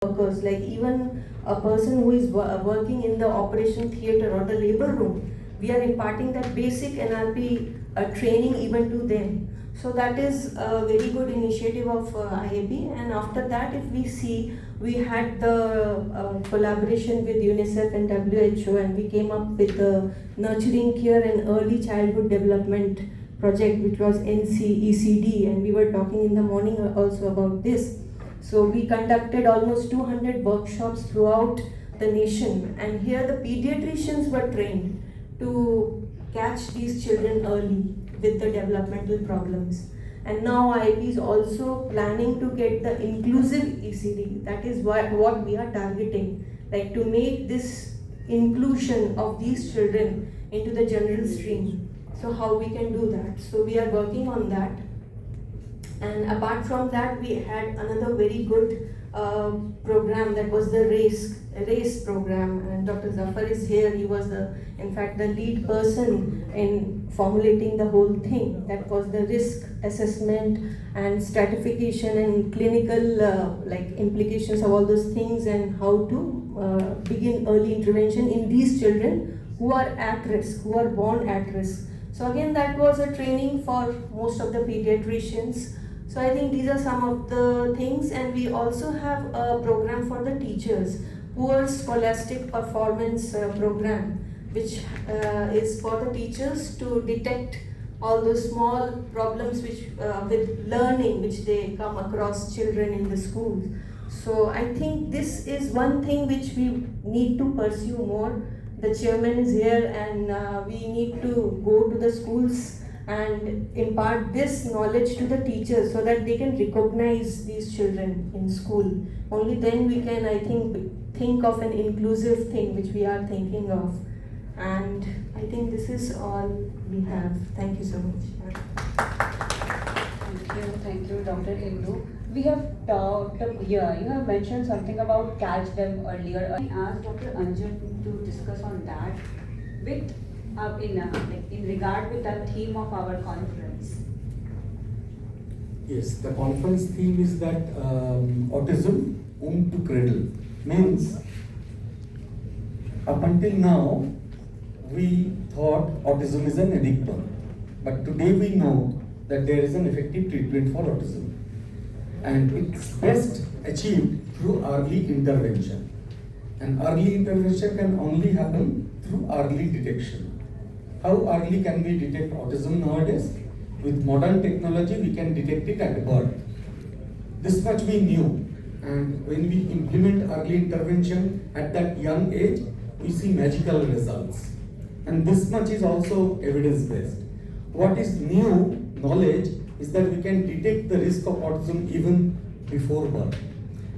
workers, like even a person who is working in the operation theatre or the labor room, we are imparting that basic NRP training even to them. So that is a very good initiative of IAB. And after that, if we see, we had the collaboration with UNICEF and WHO, and we came up with the Nurturing Care and Early Childhood Development project, which was NCECD, and we were talking in the morning also about this. So we conducted almost 200 workshops throughout the nation, and here the pediatricians were trained to catch these children early with the developmental problems. And now IIP is also planning to get the inclusive ECD. That is what we are targeting, like to make this inclusion of these children into the general stream. So how we can do that? So we are working on that. And apart from that, we had another very good program, that was the race program, and Dr. Zafar is here. He was in fact the lead person in formulating the whole thing. That was the risk assessment and stratification and clinical like implications of all those things, and how to begin early intervention in these children who are at risk, who are born at risk. So again, that was a training for most of the pediatricians. So I think these are some of the things, and we also have a program for the teachers, Poor Scholastic Performance Program, which is for the teachers to detect all those small problems which with learning which they come across children in the schools. So I think this is one thing which we need to pursue more. The chairman is here, and we need to go to the schools and impart this knowledge to the teachers so that they can recognize these children in school. Only then we can, I think of an inclusive thing which we are thinking of. And I think this is all we have. Thank you so much. Thank you, Dr. Indu. We have talked here, you have mentioned something about catch them earlier. I asked Dr. Anjan to discuss on that with in regard with the theme of our conference. Yes, the conference theme is that autism womb to cradle. Means up until now we thought autism is an enigma, but today we know that there is an effective treatment for autism, and it's best achieved through early intervention. And early intervention can only happen through early detection. How early can we detect autism nowadays? With modern technology, we can detect it at birth. This much we knew, and when we implement early intervention at that young age, we see magical results. And this much is also evidence-based. What is new knowledge is that we can detect the risk of autism even before birth.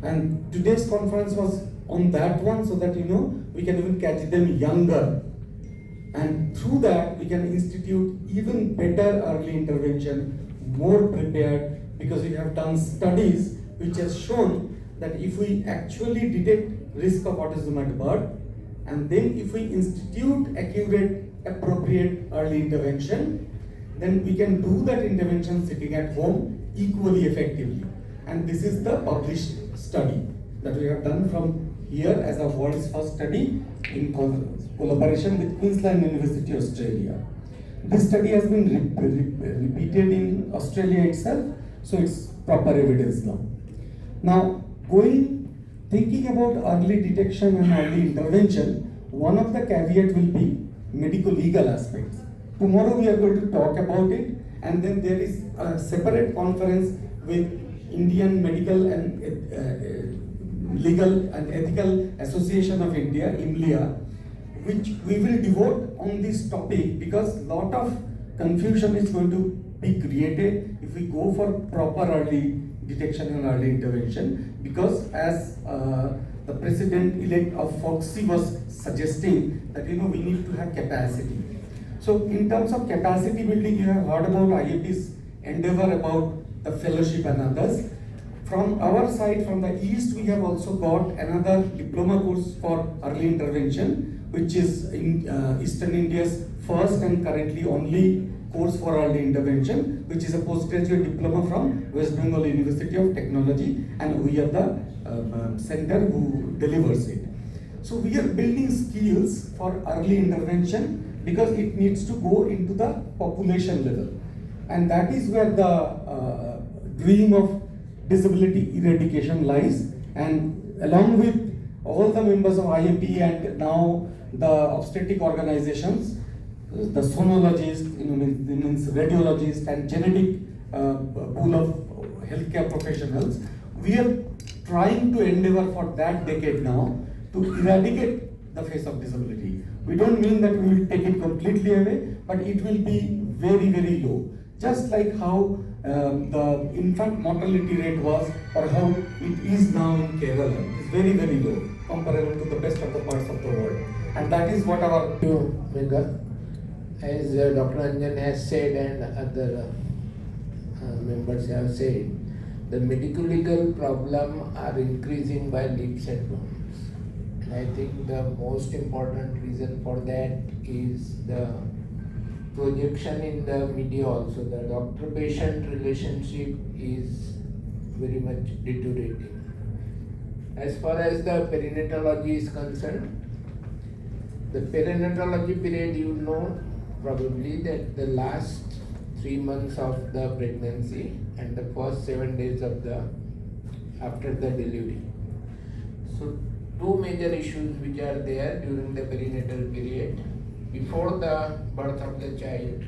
And today's conference was on that one, so that we can even catch them younger. And through that, we can institute even better early intervention, more prepared, because we have done studies which has shown that if we actually detect risk of autism at birth, and then if we institute accurate, appropriate early intervention, then we can do that intervention sitting at home equally effectively. And this is the published study that we have done from here as a world's first study in collaboration with Queensland University, Australia. This study has been repeated in Australia itself, so it's proper evidence now. Now, thinking about early detection and early intervention, one of the caveat will be medico-legal aspects. Tomorrow we are going to talk about it, and then there is a separate conference with Indian Medical and Legal and Ethical Association of India, IMLIA, which we will devote on this topic, because a lot of confusion is going to be created if we go for proper early detection and early intervention, because as the president-elect of FOXI was suggesting that we need to have capacity. So in terms of capacity building, you have heard about IAP's endeavor about the fellowship and others. From our side, from the east, we have also got another diploma course for early intervention, which is in Eastern India's first and currently only course for early intervention, which is a postgraduate diploma from West Bengal University of Technology, and we are the center who delivers it. So we are building skills for early intervention because it needs to go into the population level, and that is where the dream of disability eradication lies. And along with all the members of IAP and now the obstetric organizations, the sonologist, means radiologist and genetic pool of healthcare professionals, we are trying to endeavor for that decade now to eradicate the face of disability. We don't mean that we will take it completely away, but it will be very, very low. Just like how the infant mortality rate was, or how it is now in Kerala. It is very, very low comparable to the best of the parts of the world. And that is what our... Thank you, Megha. As Dr. Anjan has said and other members have said, the medical legal problem are increasing by leaps and bounds. And I think the most important reason for that is the projection in the media also. The doctor-patient relationship is very much deteriorating. As far as the perinatology is concerned, the perinatology period, you know probably that the last 3 months of the pregnancy and the first 7 days of the after the delivery. So two major issues which are there during the perinatal period. Before the birth of the child,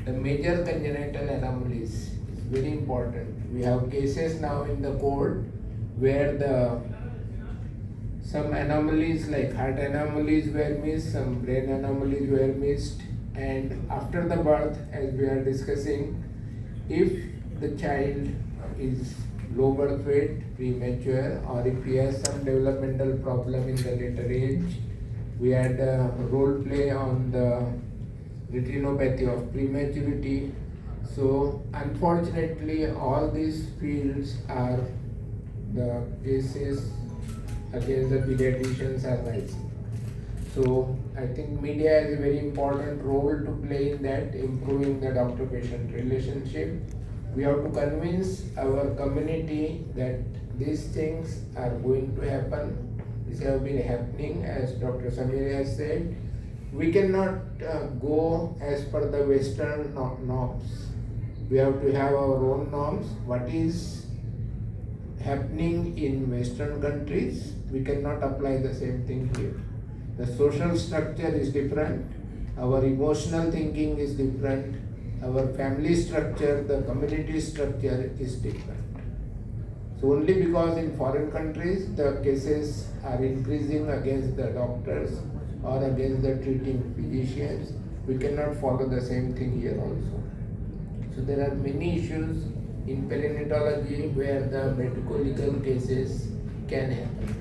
the major congenital anomalies is very important. We have cases now in the court where some anomalies like heart anomalies were missed, some brain anomalies were missed, and after the birth, as we are discussing, if the child is low birth weight, premature, or if he has some developmental problem in the later age, we had a role play on the retinopathy of prematurity. So unfortunately, all these fields are the cases against the pediatricians are rising. So I think media has a very important role to play in that, improving the doctor-patient relationship. We have to convince our community that these things are going to happen. These have been happening, as Dr. Samir has said. We cannot go as per the Western norms. We have to have our own norms. What is happening in Western countries, we cannot apply the same thing here. The social structure is different, our emotional thinking is different, our family structure, the community structure is different. So only because in foreign countries the cases are increasing against the doctors or against the treating physicians, we cannot follow the same thing here also. So there are many issues in perinatology where the medical legal cases can happen.